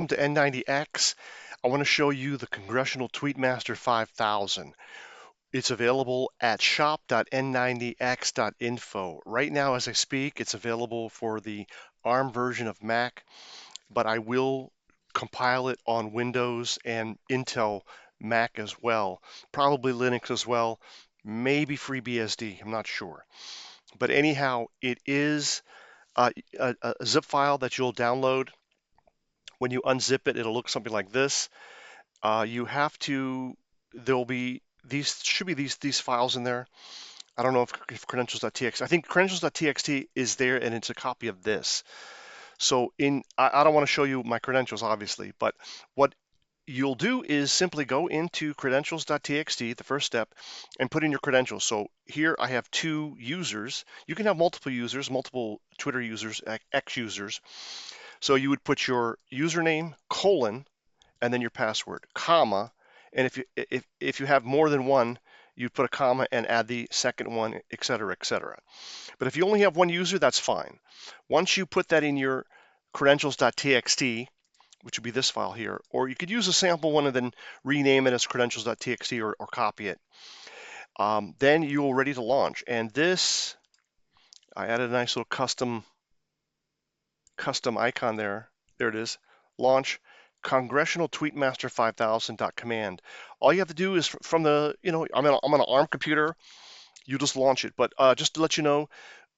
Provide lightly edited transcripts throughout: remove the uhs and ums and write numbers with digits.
to N90X. I want to show you the Congressional Tweetmaster 5000. It's available at shop.n90x.info. Right now, as I speak, it's available for the ARM version of Mac, but I will compile it on Windows and Intel Mac as well, probably Linux as well, maybe FreeBSD, I'm not sure. But anyhow, it is a zip file that you'll download. When you unzip it, it'll look something like this. You have to, there'll be these, should be these files in there. I don't know if credentials.txt, I think credentials.txt is there and it's a copy of this. So I don't want to show you my credentials obviously, but what you'll do is simply go into credentials.txt, the first step, and put in your credentials. So here I have 2 users. You can have multiple users, multiple Twitter users, X users. So you would put your username, colon, and then your password, comma, and if you have more than one, you put a comma and add the second one, etc., etc. But if you only have one user, that's fine. Once you put that in your credentials.txt, which would be this file here, or you could use a sample one and then rename it as credentials.txt or copy it, then you're ready to launch. And this, I added a nice little custom icon there. There it is, launch Congressional Tweetmaster 5000.command. All you have to do is from the, I'm on an ARM computer, you just launch it. But just to let you know,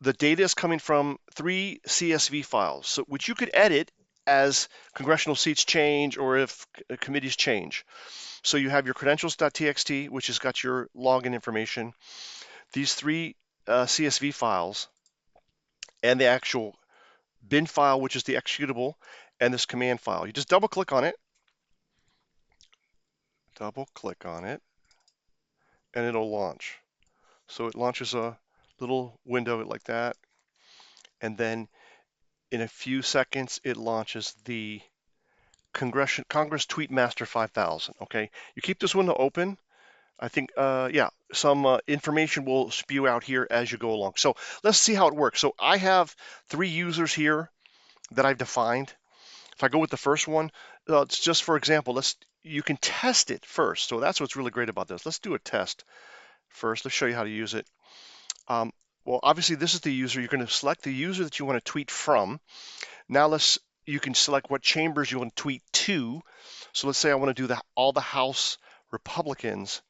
the data is coming from 3 CSV files, so which you could edit as congressional seats change or if committees change. So you have your credentials.txt, which has got your login information, these 3 CSV files, and the actual bin file, which is the executable, and this command file. You just double click on it, and it'll launch. So it launches a little window like that, and then in a few seconds it launches the Congress Tweetmaster 5000. Okay, you keep this window open. I think, yeah, some information will spew out here as you go along. So let's see how it works. So I have 3 users here that I've defined. If I go with the first one, it's just for example, you can test it first. So that's what's really great about this. Let's do a test first. Let's show you how to use it. Well, obviously this is the user. You're going to select the user that you want to tweet from. Now you can select what chambers you want to tweet to. So let's say I want to do all the House Republicans,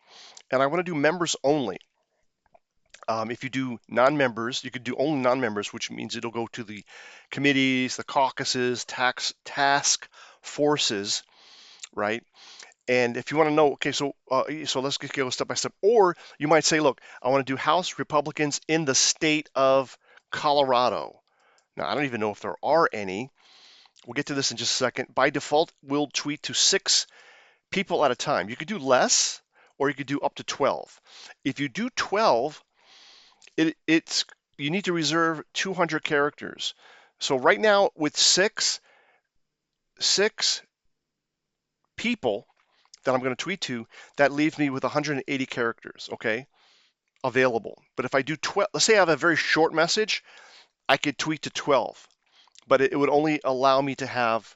and I want to do members only. If you do non-members, you could do only non-members, which means it'll go to the committees, the caucuses, task forces, right? And if you want to know, okay, so let's go step by step. Or you might say, look, I want to do House Republicans in the state of Colorado. Now, I don't even know if there are any. We'll get to this in just a second. By default, we'll tweet to 6 people at a time. You could do less, or you could do up to 12. If you do 12, you need to reserve 200 characters. So right now with six people that I'm going to tweet to, that leaves me with 180 characters, okay, available. But if I do 12, let's say I have a very short message, I could tweet to 12, but it would only allow me to have,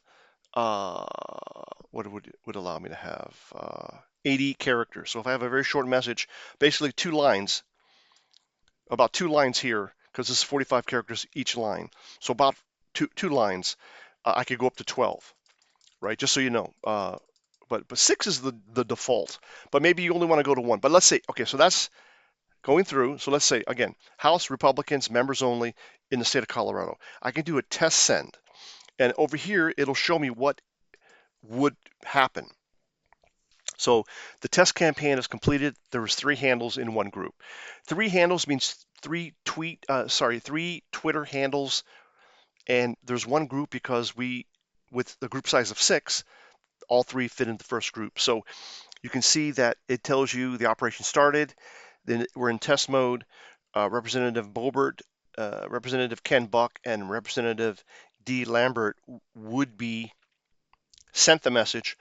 what would allow me to have? 80 characters. So if I have a very short message, basically 2 lines, about 2 lines here, because this is 45 characters each line. So about two lines, I could go up to 12, right? Just so you know. But 6 is the default. But maybe you only want to go to 1. But let's say, okay, so that's going through. So let's say, again, House Republicans, members only in the state of Colorado. I can do a test send. And over here, it'll show me what would happen. So the test campaign is completed. There was 3 handles in one group. 3 handles means 3 Twitter handles, and there's 1 group because with the group size of 6, all 3 fit in the first group. So you can see that it tells you the operation started, then we're in test mode. Representative Boebert, Representative Ken Buck, and Representative D. Lambert would be sent the message.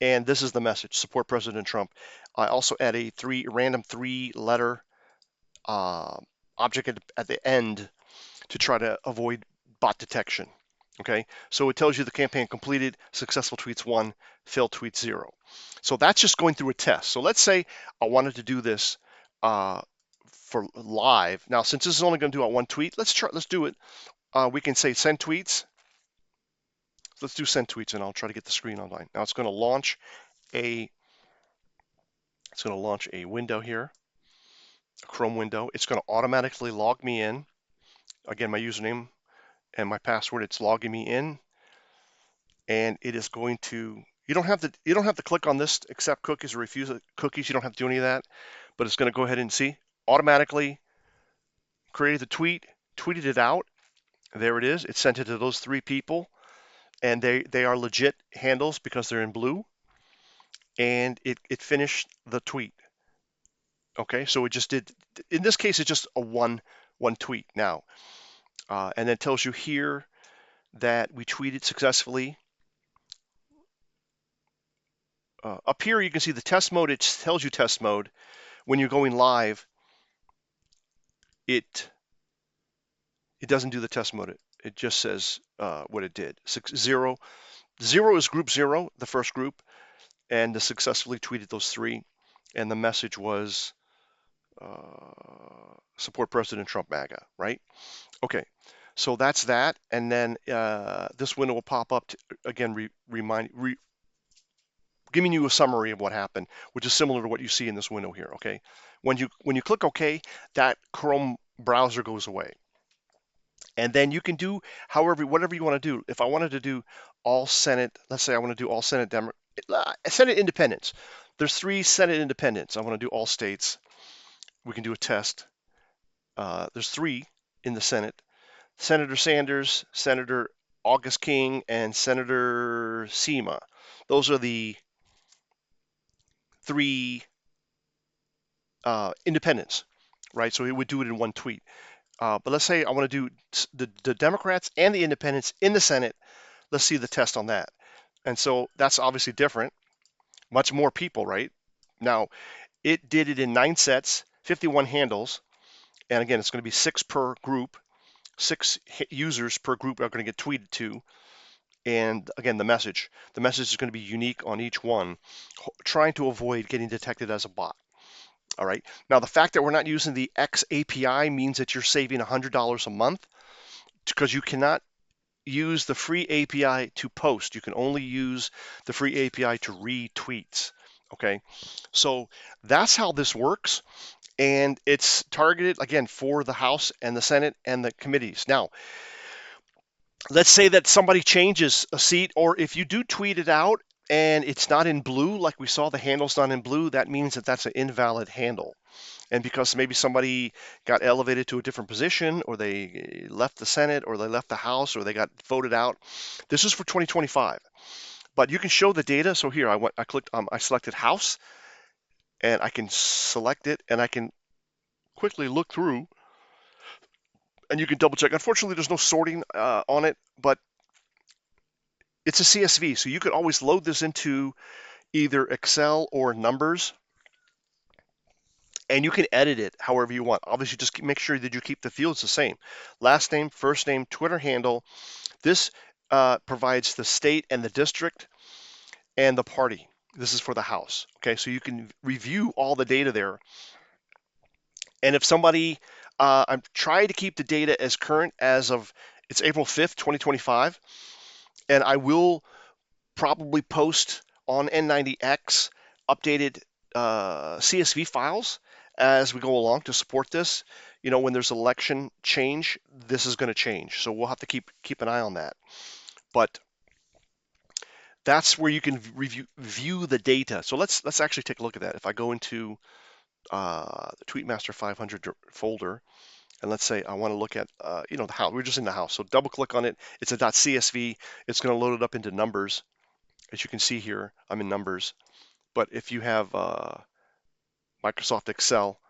And this is the message: support President Trump. I also add a random 3-letter object at the end to try to avoid bot detection. Okay, so it tells you the campaign completed, successful tweets 1, failed tweets 0. So that's just going through a test. So let's say I wanted to do this for live. Now, since this is only going to do one tweet, let's do it. We can say send tweets. Let's do send tweets, and I'll try to get the screen online. Now it's going to launch a window here, a Chrome window. It's going to automatically log me in. Again, my username and my password. It's logging me in, and it is going to. You don't have to click on this accept cookies or refuse cookies. You don't have to do any of that, but it's going to go ahead and see automatically created the tweet, tweeted it out. There it is. It sent it to those 3 people, and they are legit handles because they're in blue, and it finished the tweet. Okay, so it just did. In this case, it's just a one tweet now, and it tells you here that we tweeted successfully. Up here, you can see the test mode. It tells you test mode. When you're going live, it doesn't do the test mode. It just says what it did. 0 is group 0, the first group, and the successfully tweeted those 3, and the message was support President Trump MAGA, right? Okay, so that's that, and then this window will pop up to, again, giving you a summary of what happened, which is similar to what you see in this window here. Okay, when you click OK, that Chrome browser goes away, and then you can do whatever you want to do. If I wanted to do all Senate, let's say I want to do all Senate independents. There's 3 Senate independents. I want to do all states. We can do a test. There's 3 in the Senate. Senator Sanders, Senator August King, and Senator Seema. Those are the 3 independents, right? So it would do it in one tweet. But let's say I want to do the Democrats and the independents in the Senate. Let's see the test on that. And so that's obviously different. Much more people, right? Now, it did it in 9 sets, 51 handles. And again, it's going to be 6 per group. 6 users per group are going to get tweeted to. And again, the message is going to be unique on each one, trying to avoid getting detected as a bot. All right. Now, the fact that we're not using the X API means that you're saving $100 a month, because you cannot use the free API to post. You can only use the free API to retweets. Okay. So that's how this works. And it's targeted, again, for the House and the Senate and the committees. Now, let's say that somebody changes a seat, or if you do tweet it out and it's not in blue, like we saw, the handle's not in blue, that means that that's an invalid handle. And because maybe somebody got elevated to a different position, or they left the Senate, or they left the House, or they got voted out. This is for 2025. But you can show the data. So here I selected House, and I can select it, and I can quickly look through, and you can double check. Unfortunately, there's no sorting on it, but it's a CSV, so you could always load this into either Excel or Numbers, and you can edit it however you want. Obviously, just make sure that you keep the fields the same. Last name, first name, Twitter handle. This provides the state and the district and the party. This is for the House. Okay, so you can review all the data there. And if somebody, I'm trying to keep the data as current as of, it's April 5th, 2025, and I will probably post on N90X updated CSV files as we go along to support this. You know, when there's election change, this is going to change. So we'll have to keep an eye on that. But that's where you can view the data. So let's actually take a look at that. If I go into the Tweetmaster 500 folder, and let's say I want to look at, the House. We're just in the House. So double click on it. It's a .csv. It's going to load it up into Numbers. As you can see here, I'm in Numbers. But if you have Microsoft Excel,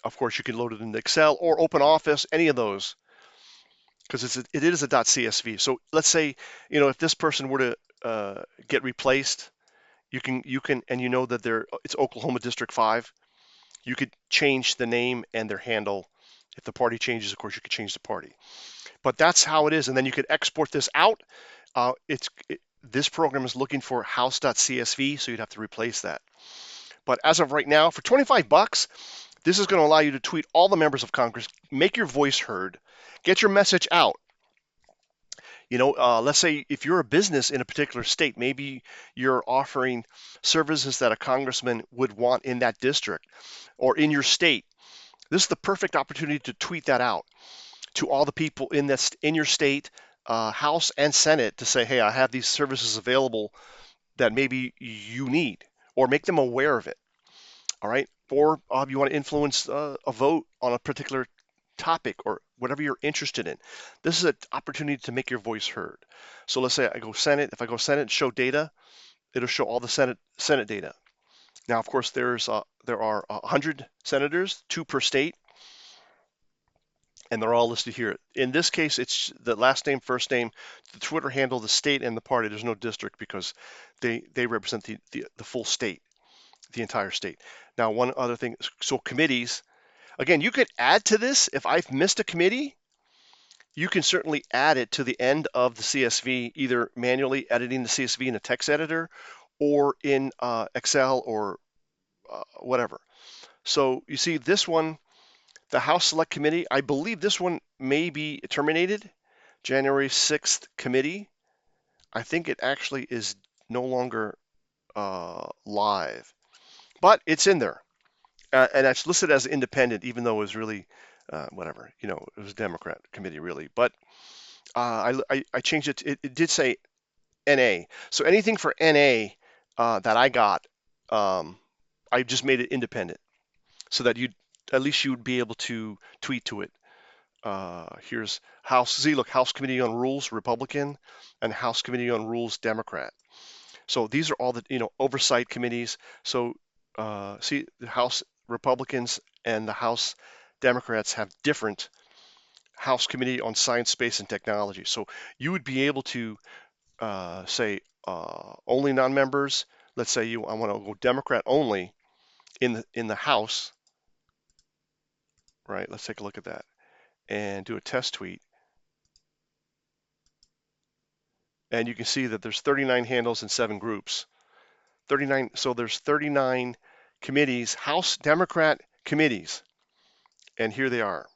of course, you can load it into Excel or OpenOffice, any of those, because it is a .csv. So let's say, if this person were to get replaced, you can, and you know that it's Oklahoma District 5, you could change the name and their handle If the party changes, of course, you could change the party. But that's how it is. And then you could export this out. This program is looking for house.csv, so you'd have to replace that. But as of right now, for 25 bucks, this is going to allow you to tweet all the members of Congress, make your voice heard, get your message out. Let's say if you're a business in a particular state, maybe you're offering services that a congressman would want in that district or in your state. This is the perfect opportunity to tweet that out to all the people in your state, House and Senate, to say, hey, I have these services available that maybe you need, or make them aware of it. All right. Or you want to influence a vote on a particular topic or whatever you're interested in. This is an opportunity to make your voice heard. So let's say I go Senate. If I go Senate and show data, it'll show all the Senate data. Now, of course, there are 100 senators, 2 per state, and they're all listed here. In this case, it's the last name, first name, the Twitter handle, the state, and the party. There's no district because they represent the full state, the entire state. Now, one other thing, so committees, again, you could add to this. If I've missed a committee, you can certainly add it to the end of the CSV, either manually editing the CSV in a text editor or in Excel or whatever. So you see this one, the House Select Committee, I believe this one may be terminated, January 6th committee. I think it actually is no longer live, but it's in there. And it's listed as independent, even though it was really, whatever, it was a Democrat committee, really. But I changed it. It did say NA. So anything for NA that I got, I just made it independent so that at least you would be able to tweet to it. Here's House Committee on Rules, Republican, and House Committee on Rules, Democrat. So these are all the oversight committees. So see, the House Republicans and the House Democrats have different House Committee on Science, Space, and Technology. So you would be able to say only non-members. Let's say I want to go Democrat only in the House, right? Let's take a look at that and do a test tweet. And you can see that there's 39 handles and 7 groups. 39. So there's 39 committees, House Democrat committees, and here they are.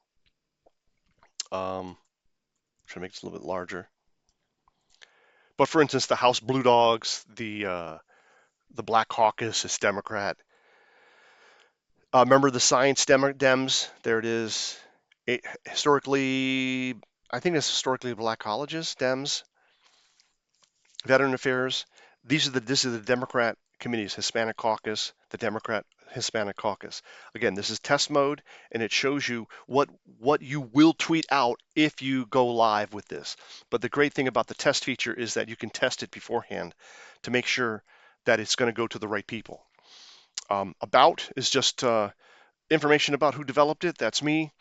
Try to make this a little bit larger. But for instance, the House Blue Dogs, the Black Caucus is Democrat. Remember the Science Dems? There it is. I think it's historically Black colleges, Dems. Veteran Affairs. This is the Democrat committees, Hispanic Caucus, the Democrat Hispanic Caucus. Again, this is test mode, and it shows you what you will tweet out if you go live with this. But the great thing about the test feature is that you can test it beforehand to make sure that it's going to go to the right people. About is just information about who developed it. That's me.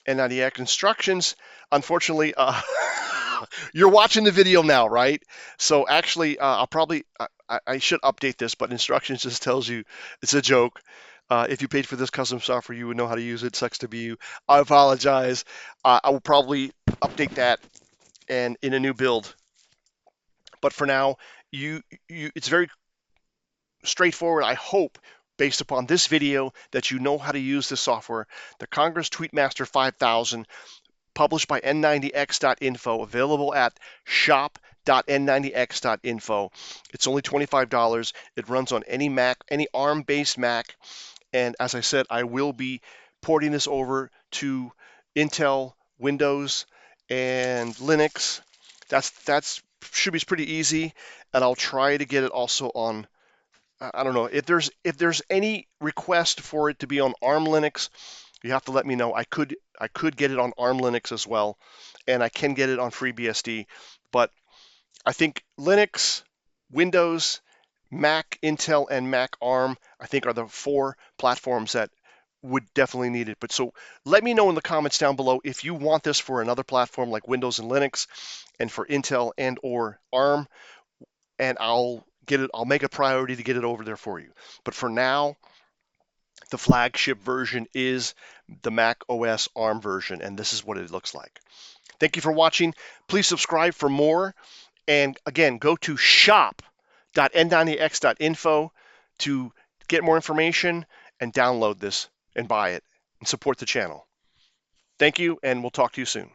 N90X instructions. Unfortunately, you're watching the video now, right? So actually, I should update this, but instructions just tells you it's a joke. If you paid for this custom software, you would know how to use it. Sucks to be you. I apologize. I will probably update that and in a new build. But for now, it's very straightforward. I hope, based upon this video, that you know how to use this software. The Congress Tweetmaster 5000, published by N90X.info, available at shop.n90x.info. It's only $25. It runs on any Mac, any ARM-based Mac. And as I said, I will be porting this over to Intel, Windows, and Linux. That's should be pretty easy. And I'll try to get it also on, I don't know, if there's any request for it to be on ARM Linux, you have to let me know. I could get it on ARM Linux as well, and I can get it on FreeBSD. But I think Linux, Windows, Mac, Intel, and Mac ARM, I think, are the 4 platforms that would definitely need it. But so let me know in the comments down below if you want this for another platform like Windows and Linux, and for Intel and or ARM, and I'll make a priority to get it over there for you. But for now, The flagship version is the Mac OS ARM version, and this is what it looks like. Thank you for watching. Please subscribe for more. And again, go to shop.n90x.info to get more information and download this and buy it and support the channel. Thank you, and we'll talk to you soon.